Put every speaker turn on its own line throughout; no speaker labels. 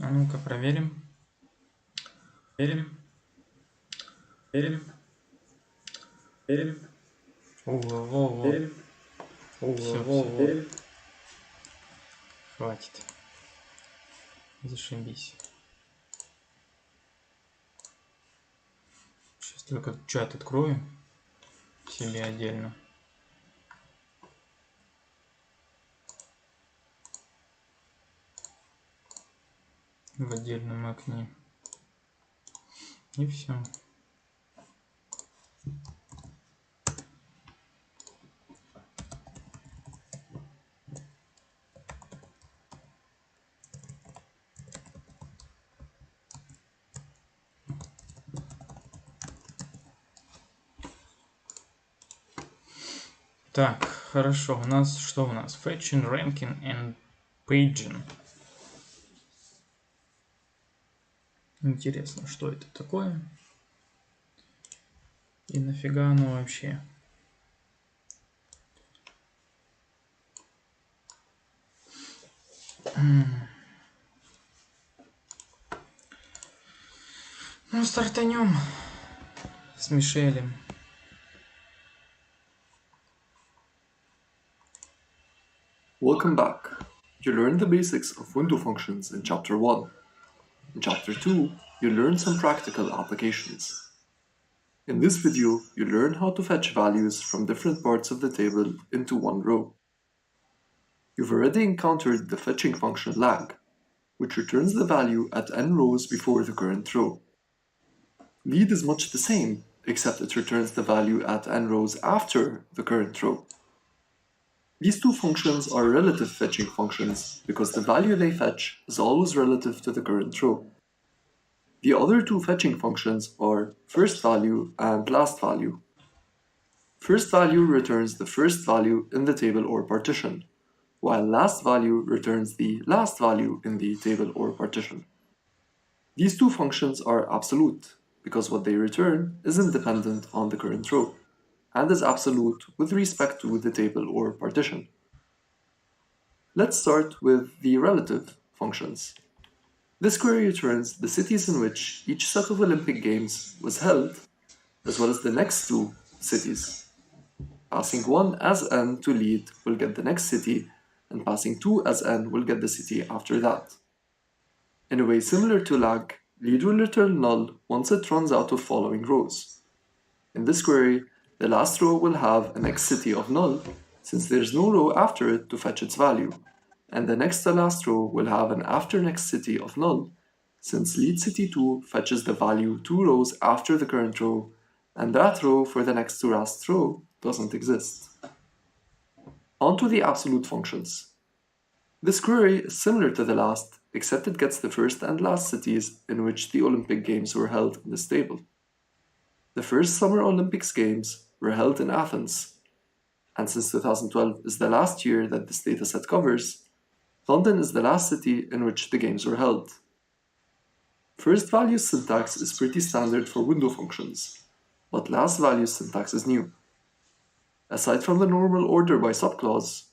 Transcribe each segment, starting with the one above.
А ну-ка проверим. Верим. Во. Все. Хватит. Зашибись. Сейчас только чат открою себе отдельно. В отдельном окне. И все. Так, хорошо. У нас что у нас? Fetching, ranking and paging. Интересно, что это такое? И нафига оно вообще? Ну, стартанем с Мишелем.
Welcome back. You learned the basics of window functions in Chapter 1. In Chapter 2, you learned some practical applications. In this video, you learn how to fetch values from different parts of the table into one row. You've already encountered the fetching function lag, which returns the value at n rows before the current row. Lead is much the same, except it returns the value at n rows after the current row. These two functions are relative fetching functions because the value they fetch is always relative to the current row. The other two fetching functions are first value and last value. First value returns the first value in the table or partition, while last value returns the last value in the table or partition. These two functions are absolute because what they return isn't dependent on the current row, and is absolute with respect to the table or partition. Let's start with the relative functions. This query returns the cities in which each set of Olympic Games was held, as well as the next two cities. Passing 1 as n to lead will get the next city, and passing 2 as n will get the city after that. In a way similar to lag, lead will return null once it runs out of following rows. In this query, the last row will have a next city of null, since there's no row after it to fetch its value, and the next to last row will have an after next city of null, since lead city 2 fetches the value 2 rows after the current row, and that row for the next to last row doesn't exist. On to the absolute functions. This query is similar to the last, except it gets the first and last cities in which the Olympic Games were held in this table. The first Summer Olympics Games were held in Athens, and since 2012 is the last year that this dataset covers, London is the last city in which the games were held. First value syntax is pretty standard for window functions, but last value syntax is new. Aside from the normal order by subclause,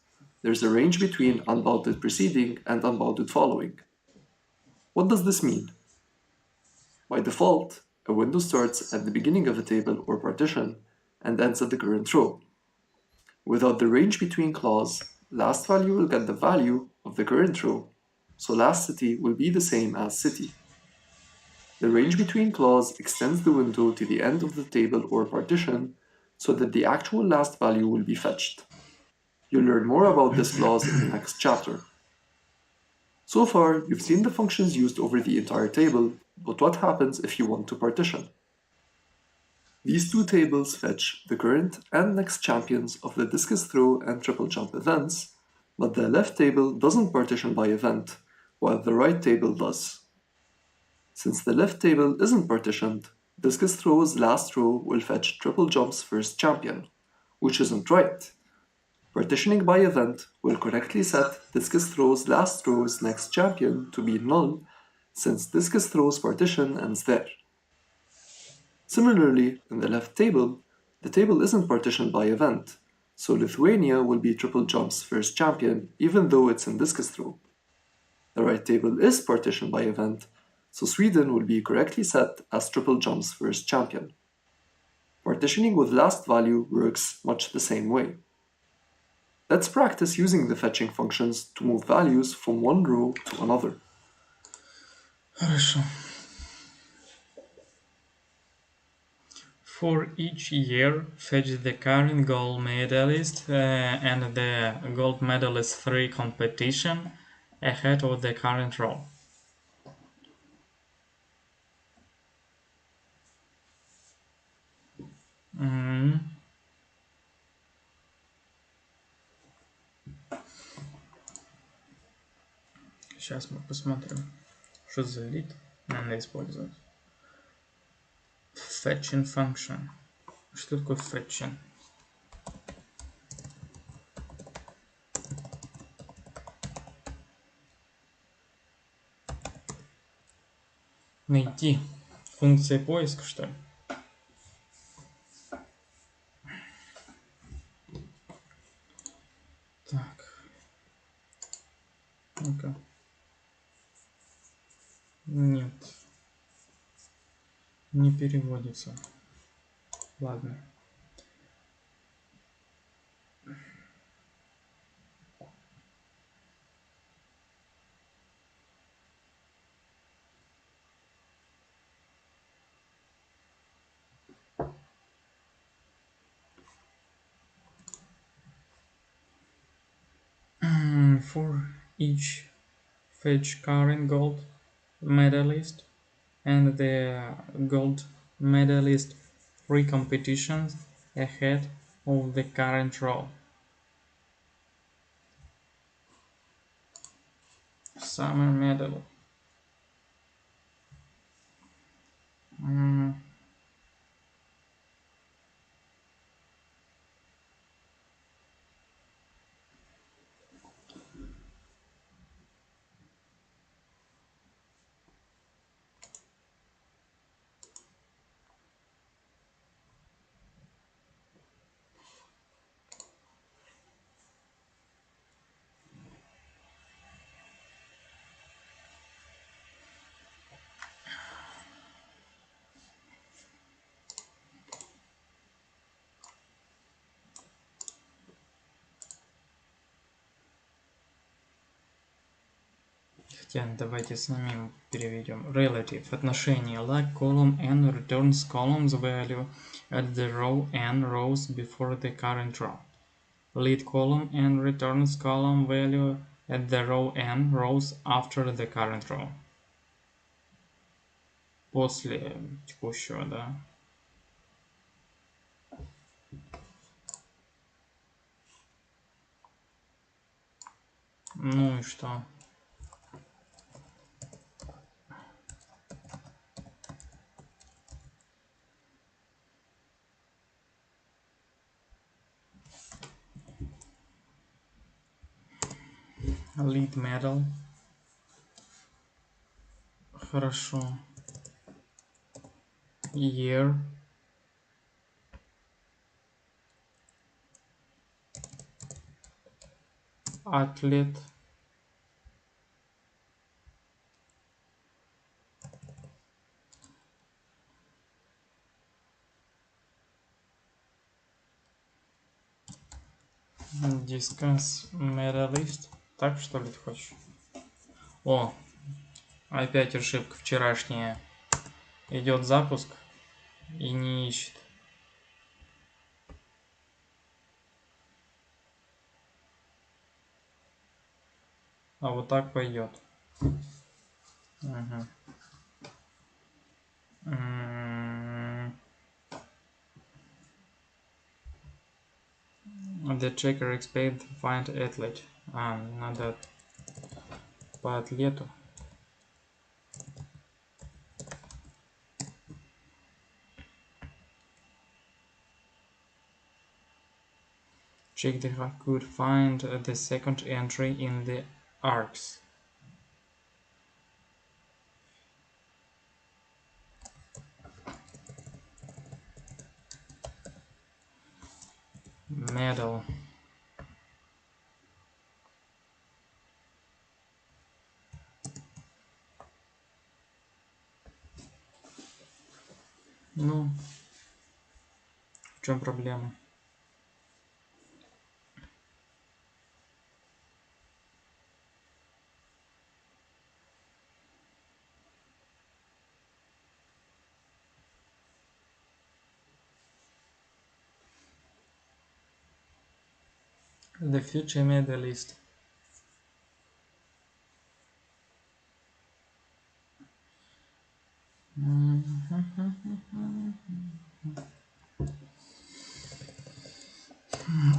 there's a range between unbounded preceding and unbounded following. What does this mean? By default, a window starts at the beginning of a table or partition and ends at the current row. Without the range between clause, last value will get the value of the current row, so last city will be the same as city. The range between clause extends the window to the end of the table or partition so that the actual last value will be fetched. You'll learn more about this clause in the next chapter. So far, you've seen the functions used over the entire table, but what happens if you want to partition? These two tables fetch the current and next champions of the discus throw and triple jump events, but the left table doesn't partition by event, while the right table does. Since the left table isn't partitioned, discus throw's last row will fetch triple jump's first champion, which isn't right. Partitioning by event will correctly set discus throw's last row's next champion to be null, since discus throw's partition ends there. Similarly, in the left table, the table isn't partitioned by event, so Lithuania will be triple jump's first champion even though it's in discus throw. The right table is partitioned by event, so Sweden will be correctly set as Triple Jump's first champion. Partitioning with last value works much the same way. Let's practice using the fetching functions to move values from one row to another.
Хорошо. For each year, fetch the current gold medalist and the gold medalist 3 competition ahead of the current row. Сейчас мы посмотрим, что за лид надо использовать. Fetching function. Что такое fetching? Найти функции поиска, что ли? Так. Ну-ка. Нет. Не переводится. Ладно. For each fetch current gold medalist and the gold medalist 3 competitions ahead of the current row. Summer medal. Хотя давайте самим переведем. Relative. Отношение like column n returns columns value at the row n rows before the current row. Lead column n returns column value at the row n rows after the current row. После текущего, да. Ну и что? Lead medal. Хорошо. Year. Athlete. Discuss medalist. Так что ли ты хочешь? О, опять ошибка вчерашняя. Идет запуск и не ищет. А вот так пойдет. Угу. The checker expect find athlete. Надо по атлету. Check the could find the second entry in the arcs. Medal. Ну, в чем проблема? The future made the list.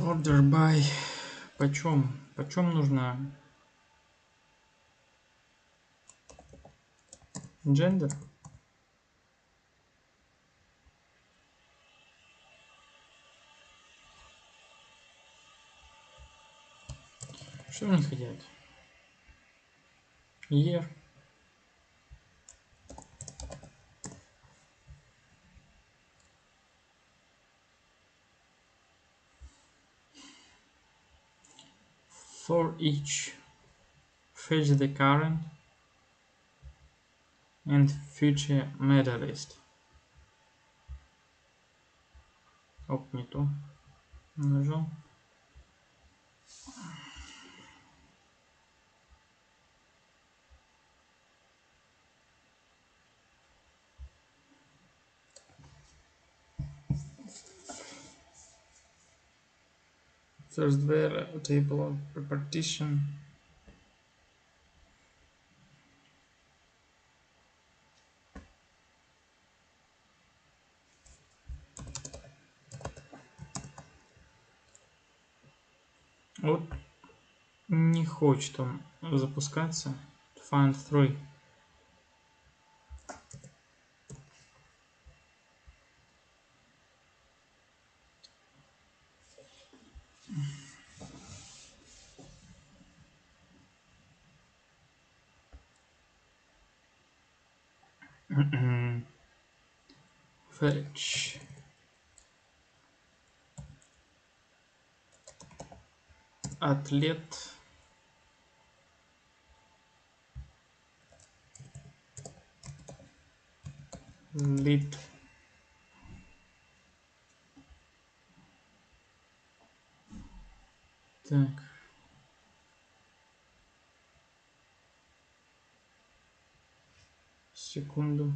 Order by. Почем? Почем нужно? Gender? Что мне хотят? Year. For each, fetch the current and future medalist. Оп, не то. Нажал. First where table of partition. Вот не хочет он запускаться. Find 3. Fetch. Атлет. Lead. Так. Секунду.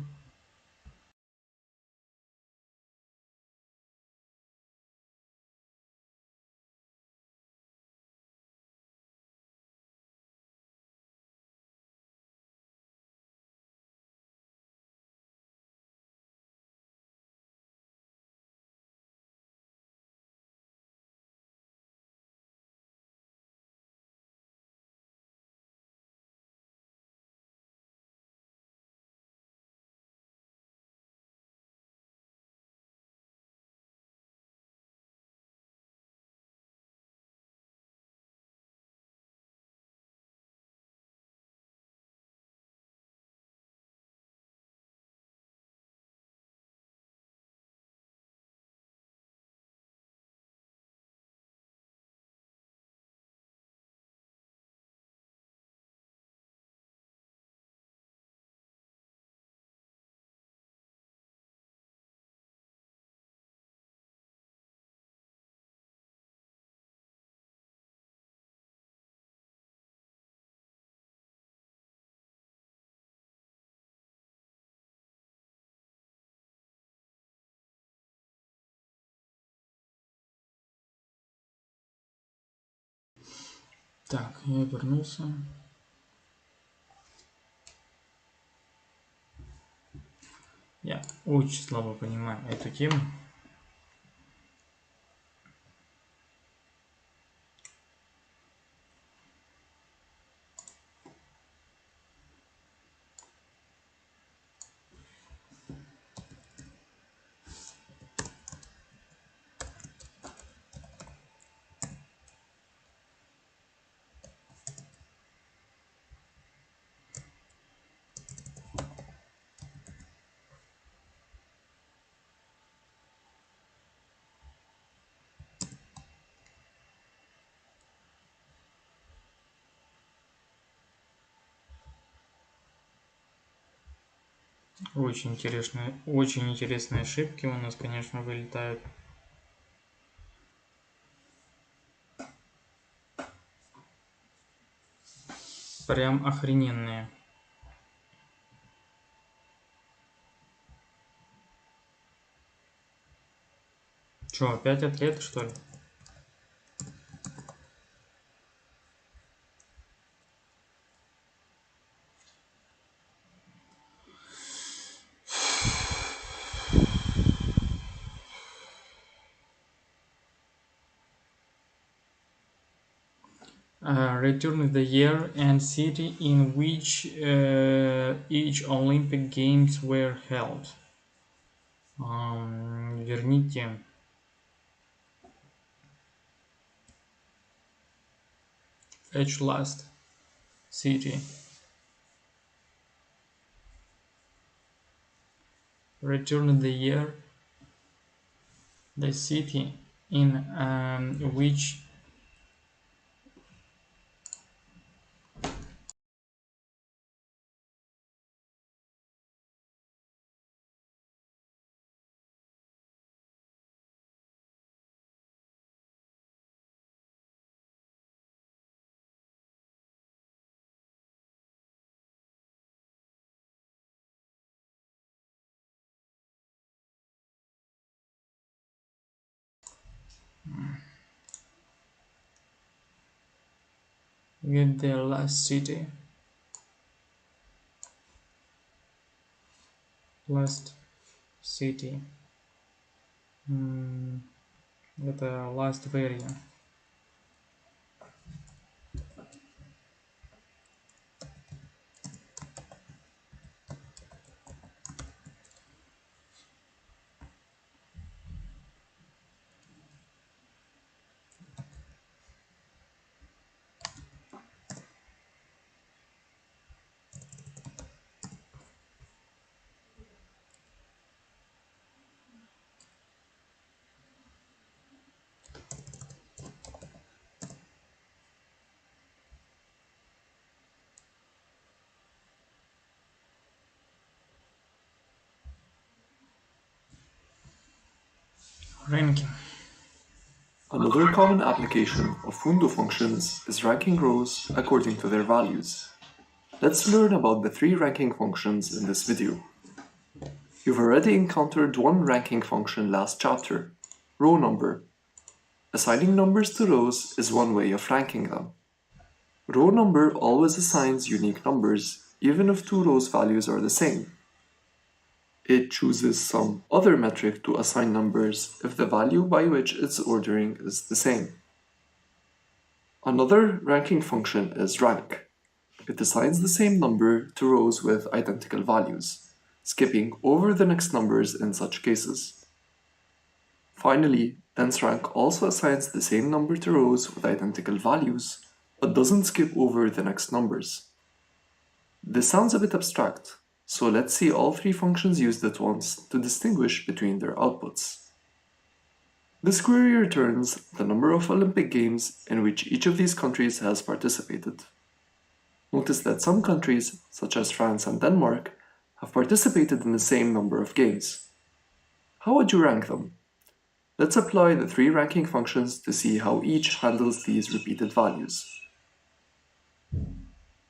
Так, я вернулся. Я очень слабо понимаю эту тему. Очень интересные ошибки у нас, конечно, вылетают. Прям охрененные. Чё, опять ответы, что ли? Return the year and city in which each Olympic Games were held. Верните each last city. Return the year, the city in which with the last city. Last city. Это last value. Ranking.
Another common application of fundo functions is ranking rows according to their values. Let's learn about the 3 ranking functions in this video. You've already encountered one ranking function last chapter, row number. Assigning numbers to rows is one way of ranking them. Row number always assigns unique numbers, even if 2 rows' values are the same. It chooses some other metric to assign numbers if the value by which it's ordering is the same. Another ranking function is rank. It assigns the same number to rows with identical values, skipping over the next numbers in such cases. Finally, dense rank also assigns the same number to rows with identical values, but doesn't skip over the next numbers. This sounds a bit abstract, so let's see all 3 functions used at once to distinguish between their outputs. This query returns the number of Olympic Games in which each of these countries has participated. Notice that some countries, such as France and Denmark, have participated in the same number of games. How would you rank them? Let's apply the 3 ranking functions to see how each handles these repeated values.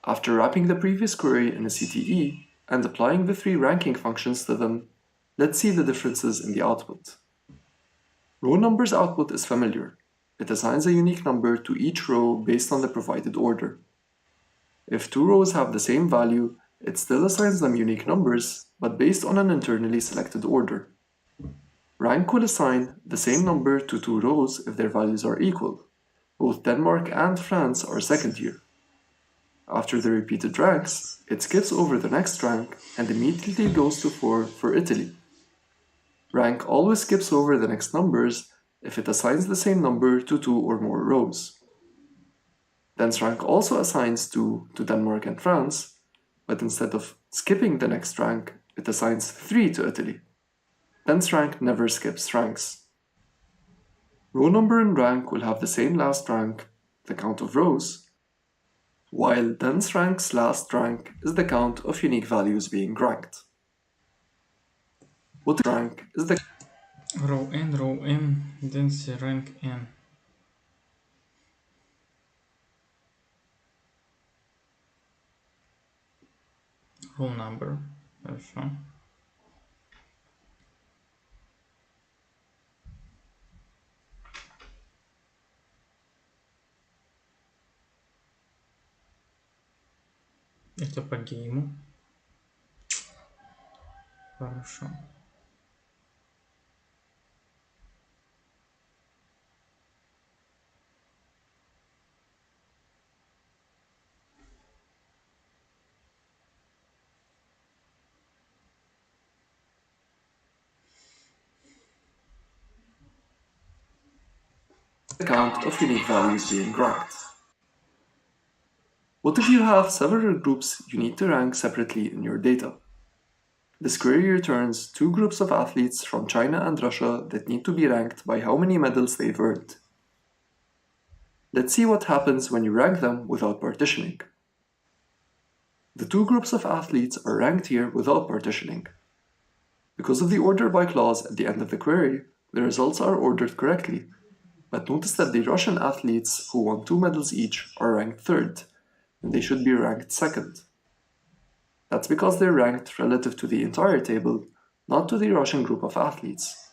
After wrapping the previous query in a CTE and applying the 3 ranking functions to them, let's see the differences in the output. Row number's output is familiar. It assigns a unique number to each row based on the provided order. If 2 rows have the same value, it still assigns them unique numbers, but based on an internally selected order. Rank will assign the same number to 2 rows if their values are equal. Both Denmark and France are second here. After the repeated ranks, it skips over the next rank and immediately goes to 4 for Italy. Rank always skips over the next numbers if it assigns the same number to 2 or more rows. Dense rank also assigns 2 to Denmark and France, but instead of skipping the next rank, it assigns 3 to Italy. Dense rank never skips ranks. Row number and rank will have the same last rank, the count of rows, while dense rank's last rank is the count of unique values being ranked. What rank is the
row n, row m, then say rank n. Row number. Хорошо. Это по гейму. Хорошо.
count of unique values being ranked? What if you have several groups you need to rank separately in your data? This query returns two groups of athletes from China and Russia that need to be ranked by how many medals they've earned. Let's see what happens when you rank them without partitioning. The two groups of athletes are ranked here without partitioning. Because of the order by clause at the end of the query, the results are ordered correctly, but notice that the Russian athletes who won 2 medals each are ranked third, and they should be ranked second. That's because they're ranked relative to the entire table, not to the Russian group of athletes.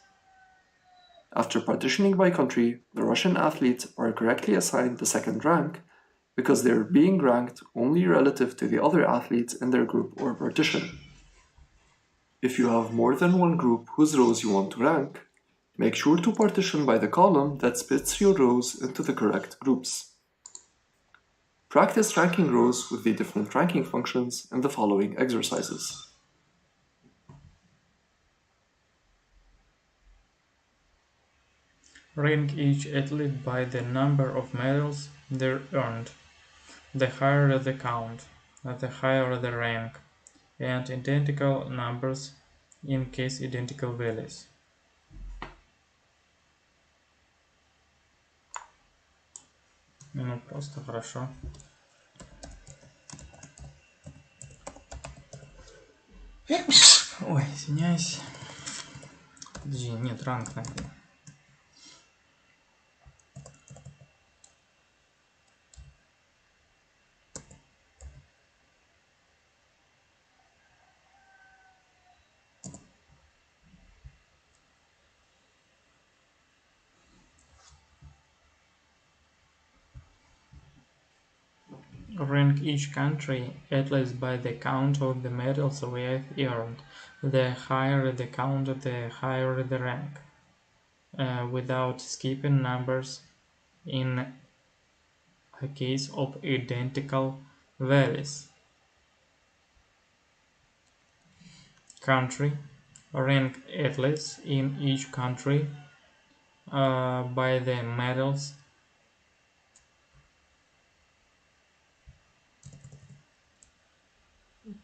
After partitioning by country, the Russian athletes are correctly assigned the second rank because they're being ranked only relative to the other athletes in their group or partition. If you have more than one group whose rows you want to rank, make sure to partition by the column that splits your rows into the correct groups. Practice ranking rows with the different ranking functions in the following exercises.
Rank each athlete by the number of medals they earned. The higher the count, the higher the rank, and identical numbers in case identical values. Ну, просто хорошо. Ой, извиняюсь. Подожди, нет, ранг например. Rank each country at least by the count of the medals we have earned. The higher the count, the higher the rank. Without skipping numbers in a case of identical values. Country. Rank athletes in each country by the medals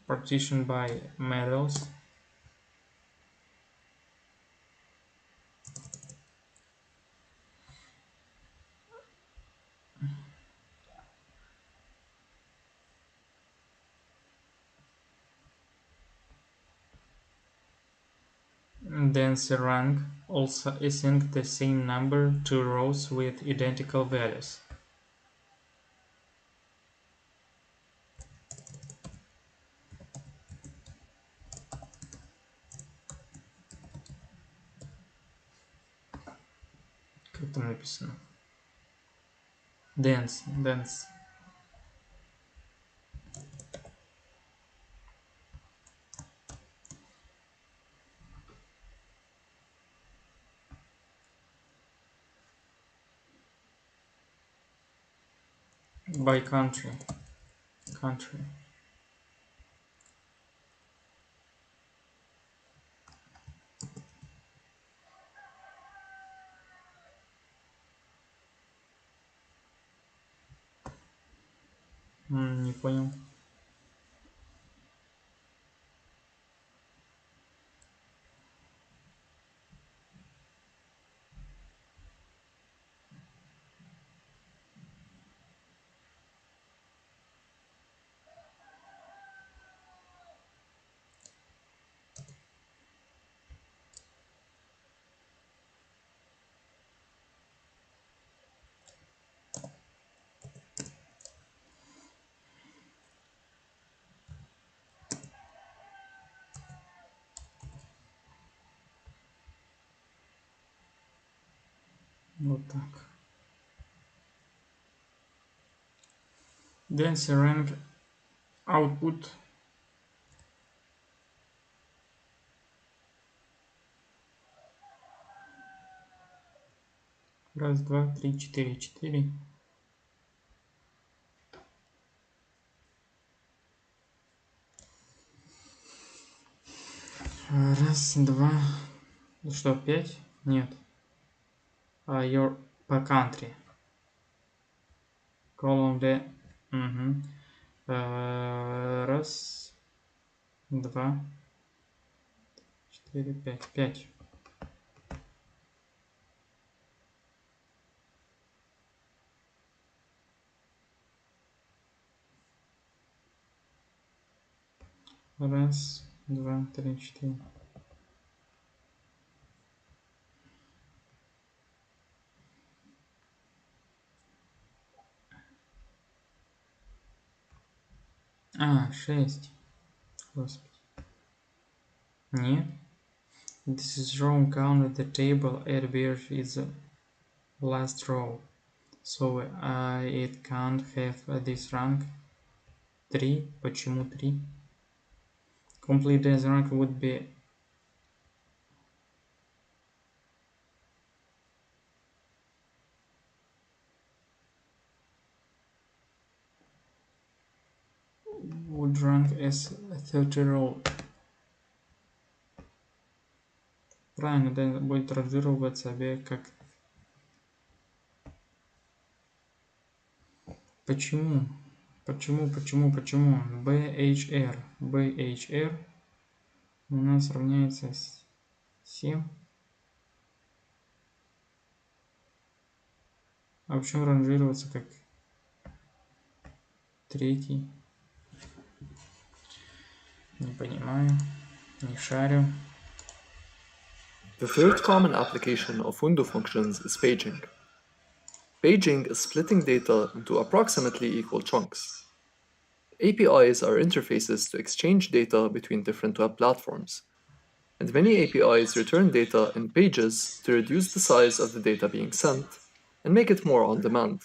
partitioned by medals. Then the rank also assign the same number to rows with identical values. Как там написано? Dance. By country. Не понял. Вот так. Then rank output. Раз, два, три, четыре, четыре. Раз, два. Ну что, 5? Нет. Your per country. Column D. Угу. Раз, два, 4, 5. 5. Раз, два, три, 4. А, 6. Господи. Нет. This is wrong count with the table at where is the last row. So it can't have this rank. 3. Почему 3? Complete as rank would be would rank as 30 row. Правильно, это будет ранжироваться как... Почему? Почему? BHR у нас равняется 7. А почему ранжироваться как третий? Не понимаю, не шарю.
The third common application of window functions is paging. Paging is splitting data into approximately equal chunks. APIs are interfaces to exchange data between different web platforms, and many APIs return data in pages to reduce the size of the data being sent and make it more on demand.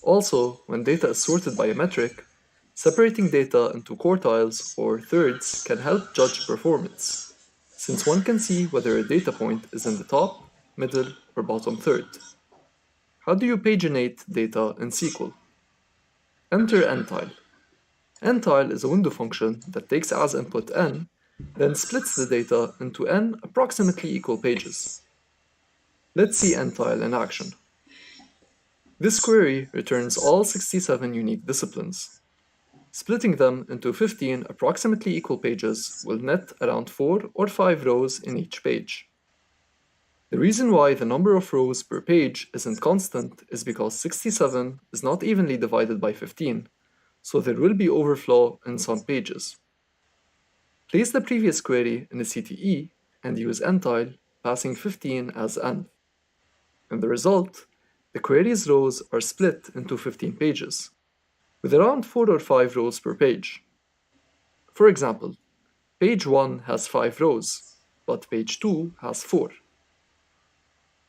Also, when data is sorted by a metric, separating data into quartiles or thirds can help judge performance, since one can see whether a data point is in the top, middle, or bottom third. How do you paginate data in SQL? Enter ntile. Ntile is a window function that takes as input n, then splits the data into n approximately equal pages. Let's see ntile in action. This query returns all 67 unique disciplines. Splitting them into 15 approximately equal pages will net around 4 or 5 rows in each page. The reason why the number of rows per page isn't constant is because 67 is not evenly divided by 15, so there will be overflow in some pages. Place the previous query in a CTE and use ntile, passing 15 as n. In the result, the query's rows are split into 15 pages, with around 4 or 5 rows per page. For example, page 1 has 5 rows, but page 2 has 4,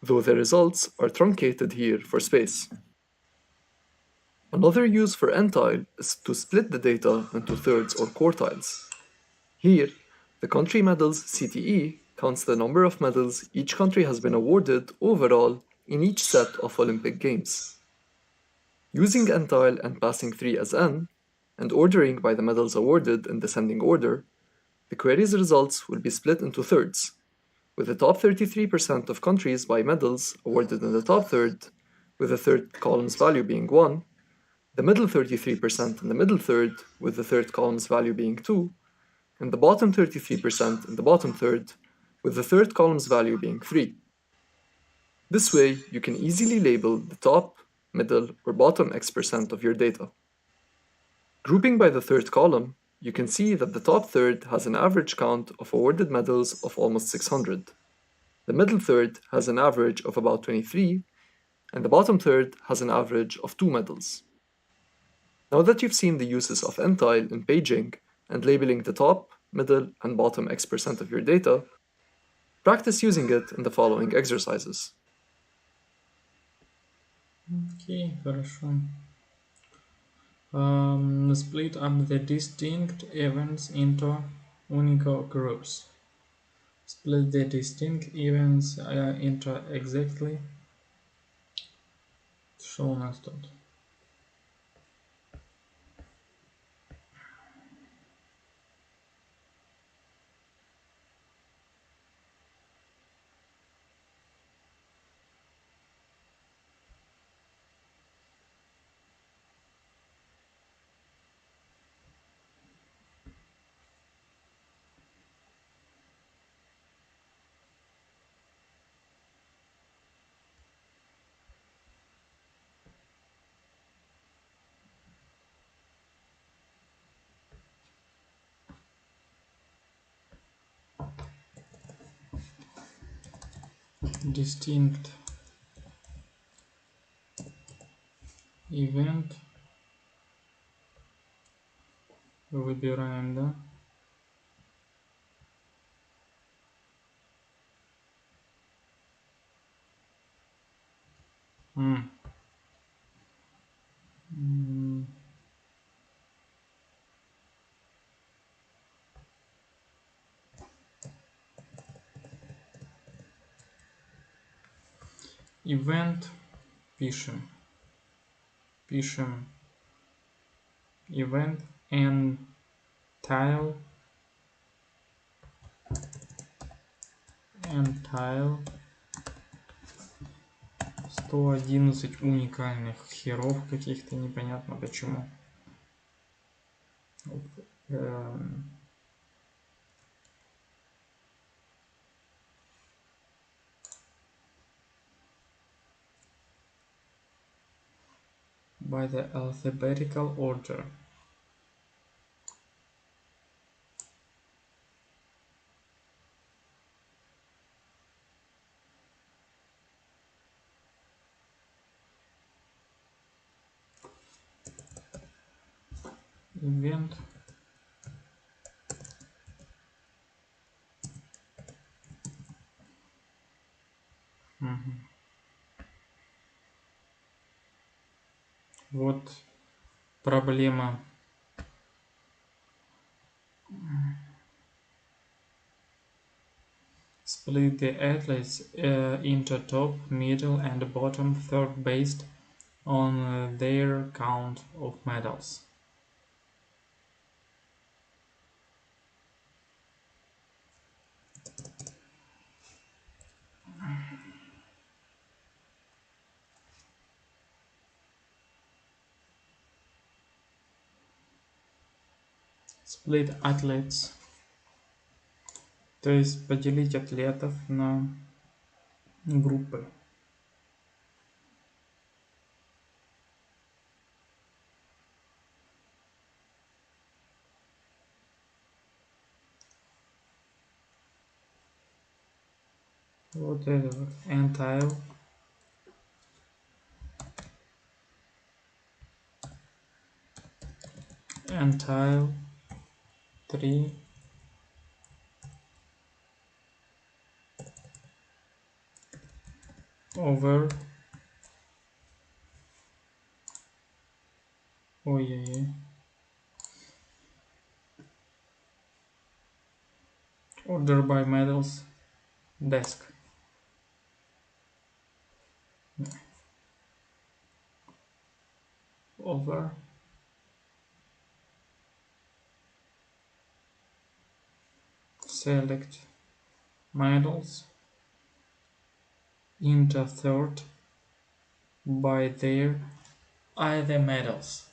though the results are truncated here for space. Another use for ntile is to split the data into thirds or quartiles. Here, the country medals CTE counts the number of medals each country has been awarded overall in each set of Olympic Games. Using ntile and passing 3 as n, and ordering by the medals awarded in descending order, the query's results will be split into thirds, with the top 33% of countries by medals awarded in the top third, with the third column's value being 1, the middle 33% in the middle third, with the third column's value being 2, and the bottom 33% in the bottom third, with the third column's value being 3. This way, you can easily label the top, middle, or bottom X% of your data. Grouping by the third column, you can see that the top third has an average count of awarded medals of almost 600. The middle third has an average of about 23, and the bottom third has an average of 2 medals. Now that you've seen the uses of ntile in paging and labeling the top, middle, and bottom X% of your data, practice using it in the following exercises.
Окей, хорошо. Split up the distinct events into unique groups. Split the distinct events into exactly. Что у нас тут? Distinct event. Выбираем, да? Event пишем event entile 111 уникальных херов каких-то, непонятно почему. By the alphabetical order. Event Вот проблема. Split the athletes into top, middle and bottom third based on their count of medals. Split athletes. То есть поделить атлетов на группы. Вот это вот. Entile. Entile 3. Over. Ой-ой-ой. Order by medals. Desk. Over. Select medals into third by their either medals.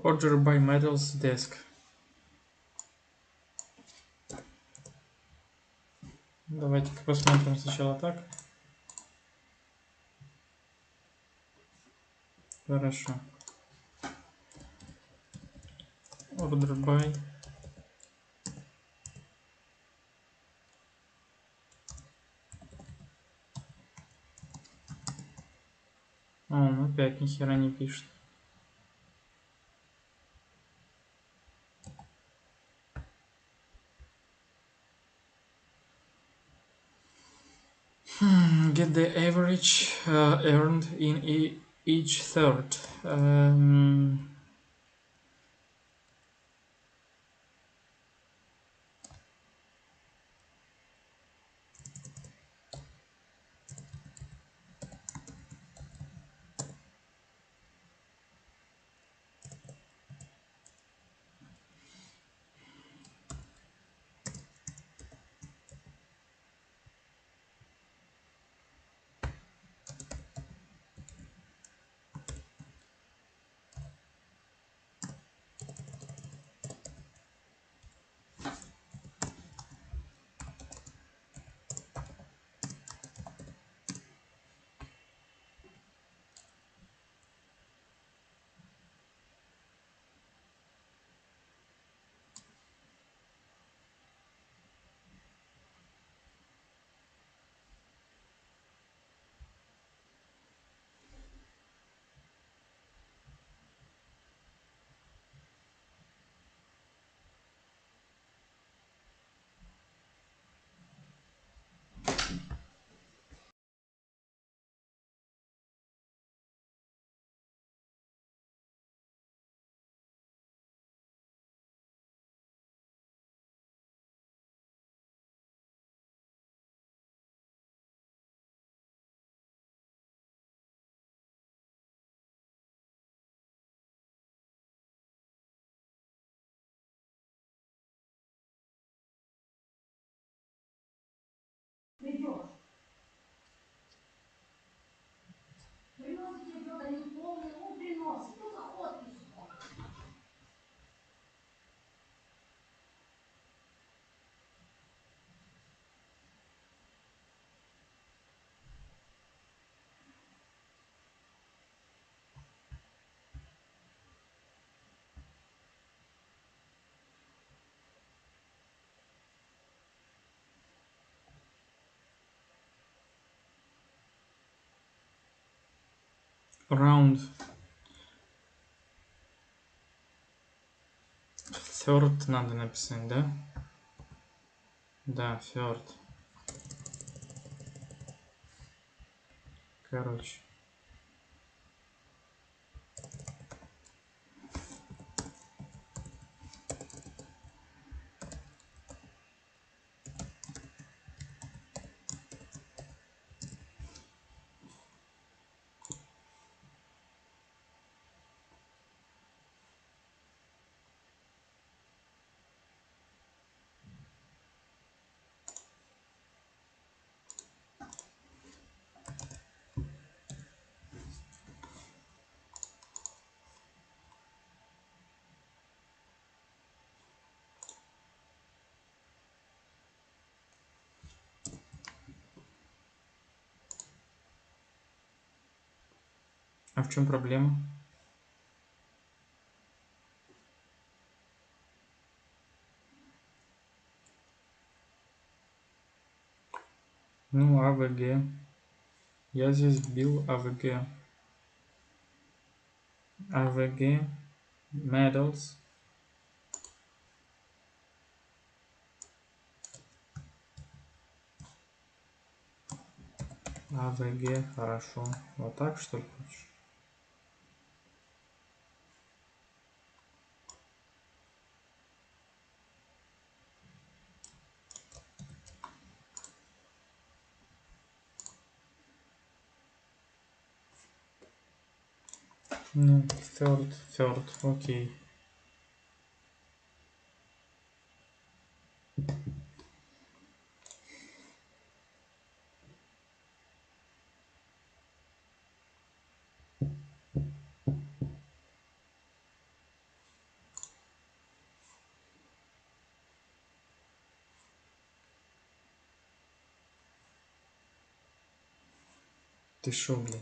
Order by medals desk. Давайте-ка посмотрим сначала так. Хорошо. Order by. Он опять ни хера не пишет. Get the average earned in each third.
Придешь. Приносите блюдо не полное, он приносит, только ходки сюда.
Round. Third надо написать, да? Да, third. Короче. А в чем проблема? Ну, АВГ. Я здесь вбил АВГ. АВГ. Medals. АВГ. Хорошо. Вот так, что ли, хочешь? Ну, third, окей. Ты шо, блин?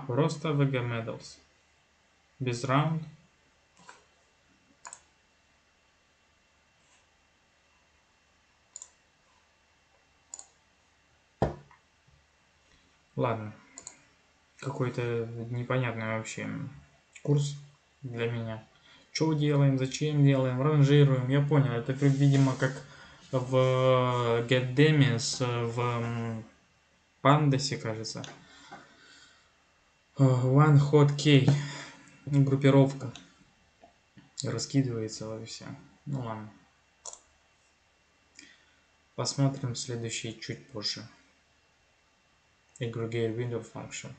Просто VG Medals. Без раунд. Ладно. Какой-то непонятный вообще курс для меня. Что делаем, зачем делаем, ранжируем. Я понял, это, видимо, как в GetDemis, в Pandas, кажется. One hot key. Группировка. Раскидывается во все. Ну ладно. Посмотрим следующий чуть позже. Aggregate window function.